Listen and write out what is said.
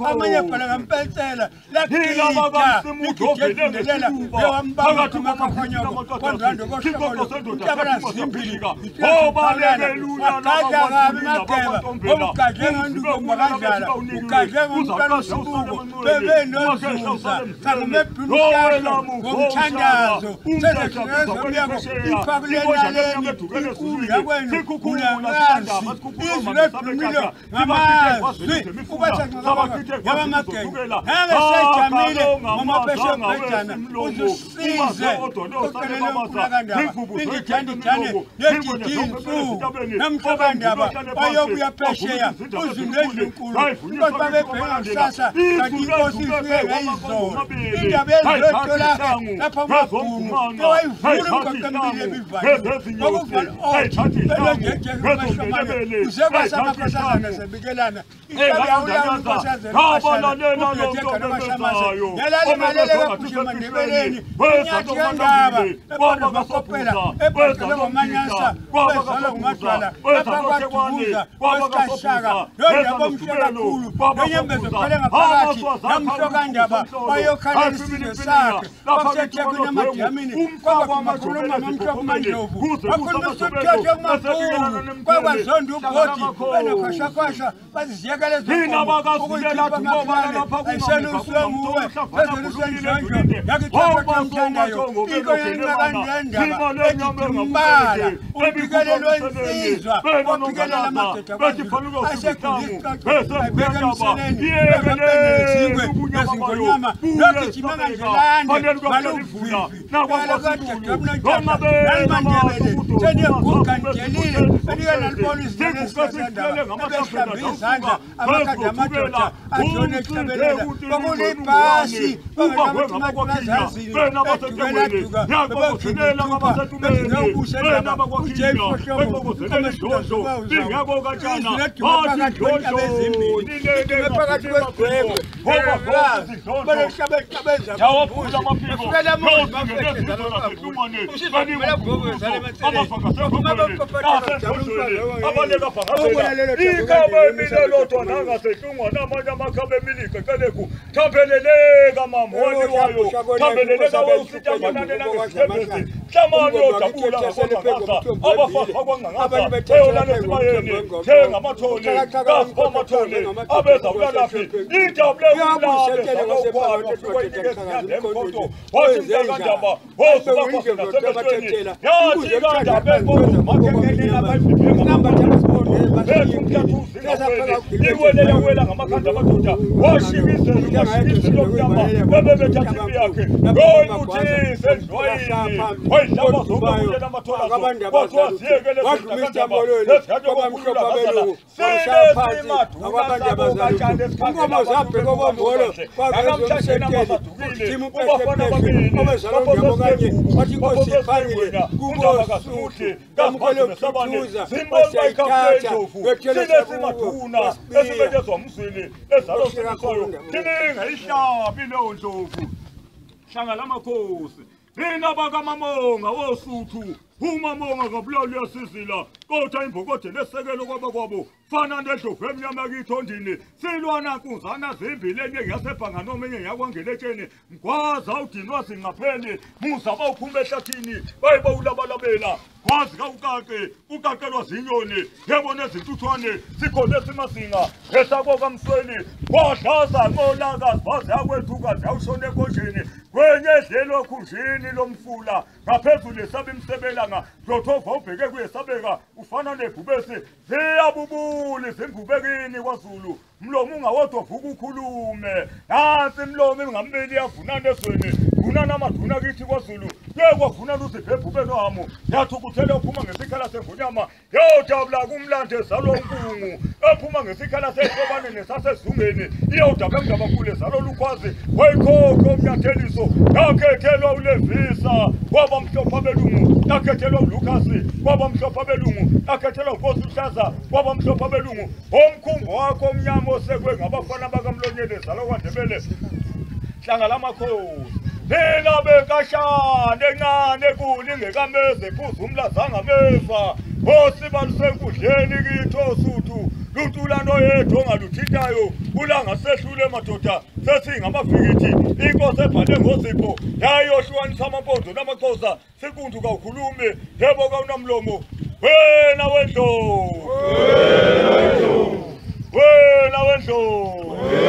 amanye phela ngampensela lakhiya ikithendelela yawambanga kumakhonya kwandando koshokolo utabana zimbili obalelula nabakabi mageba omgadle nganduko makadlala ugadle ngomntwana usuku bebe nozuza kanumebhulukalo ngomthandazo sezekirezo myako ifakulenaleni inkulu yakwenu kulangazi izwi lephumile ngamazwi yabamagenge nangesejamile ngomabeshebhejana uzusize ucelele umkhulakandaba indijandijane nedidinsu namhlobandaba bayobuya phesheya uzundendlu nkulu inkosi babebheka kusasa kanti inkosi ifike ngayizolo indaba yezilotolake lapha magunu ewayivula umgoqembili ebivanyeni okuvela belengejekemashomane uzekwasamakhosazana sebikelana ihlabi yawulawa inkosazana ubethekanamashamazana yalali malele kaphushemanebeleni inyathi yandaba ebona bakopela ebhekele ngomanyasa bezala ngumadwala ephakwadubuza wesikashaka yondaba omhlela khulu nenyembezo phele ngaphakathi namhlokandaba bayokhalela isizwe sakhe kwakusethekwini emadiyamini kwakwakhuluma mamhlopumandlovu bakhuluma isuthethe kumakhulu kwakwazonda ubhodi benokhoshakhosha baziziyekele zokuyikhipha amaphane ayisele uswemuwe bezele uswenjonjo yakithakothamthandayo iko yencakandendaba ejidumbala umbikelelo wensizwa wabikelela amadoda kwaZulu asekhuliqaqaibekemiseleni ekambenezingwe nezingonyama lokijimanga njelande maluvivi kalakadadamnonjata nalimandebele senyeguga njelile elike nalibona izizwe esikasandaba ebehlamba izandla amakhadi amadoda adlone ehlabelela kwakulibhasi bangenamathimazazazini edukeladuka bebekhinituka bezinge ubusendaba ujeifohlobo ukomesudazokawuzawo izwi leduka phakathi kwenyabezimbili idume phakathi kwesigwebo elolazi belehlabethabeza ufela muzi bafehleza lokabhula usizakubela gobozala ematseleni baphuma bepopatela jamumfalo obulalelo ikabemilelotwa nangasehlungwa namanye amakhabe emilike keleku thambeleleka mamoni wayo thambeleleka wawusityanganane nangesebezi hlamani yojabula ngakwangangasa abafafwa kwangangasa eyolane njengamathole kasipamathole abeza ulalaphi ijabule ulabezakwenikezinyangempoto wathimtakandaba wosukakwasinasemeshweni yathi kandaba enkozo makekenelapha iweleyawela ngamakhanda amadoda washikisela umashikiselo omnyama bebebethathimbi yakhe yoyimuthise endlwayini wayihlaba zokubulela amathola kwathiwa ziyekele zidakandaba lezikhathi yokukhulula ngazala silezimadunasabokatshane esikhatheakamhlasheni amasadukile ubafana babili baposesiwena undaba kasimuhle kasibazimesabane zimbalmaikafenjofu sinesimaduna esibetezwa mzili ezalo sinisoyo tiningayihlabi leyo ndlovu hlangala amakhosi thina bakamamonga wosuthu umamonga kabulali yasizila kodwa imbokode lesekelo kwabakwabo fana nedlovu emnyama yakithondini silwana nkuzana zimbileni engasebhanga noma enye yakwangeletsheni mgwaza udinwa singapheni muza bawuphuma ehlathini bayibawulabalabela kwazi kawukake ukakelwa zinyoni yebona ezintuthwane sikhona esimazinga esako kamsweni kwadlaza nqolakazi baze yakwethukazi yawushona enkonjeni kwenye edlelo okhunjini lomfula ngaphezulu esaba imsebelanga dlothova ubheke kuyesabeka ufana nebhubesi ziyabubuli zingubekini kwaZulu mlomo ungawodwa vuka ukhulume nansi mlomo ngambili yavunana ezweni vunana amaduna kithi kwaZulu yekwavuna luzibhebhube nohamo yathi ukuthele uphuma ngesikhala semvunyama yawujabula kumlande ezalo nkungu ephuma ngesikhala sehlobane nesasezungeni iyawudaba engabakhulu ezalo lukhwazi wayikhokho omnyatheliso yakhethelwa ulevisa kwabamhlophe abelungu yakhethelwa uLukasi kwabamhlophe abelungu yakhethelwa uNkosi uhlaza kwabamhlophe abelungu omkhumbo wakho omnyama osekwe ngabafana bakamlonyeni ezalo kwaNdebele hlangala amakhosi Nina bekashane encane kuningekameze phuza umlazanga mefa osibalusenkudleni kithi osuthu luntulano yethu ongaluthitayo ulanga sehlule madoda sesingamafikithi inkosi ebhale ngozipho yayohlukanisa amampondo namaxhosa sikuntu kawukhulume njebo kawunamlomo wena wendlo wena wendlo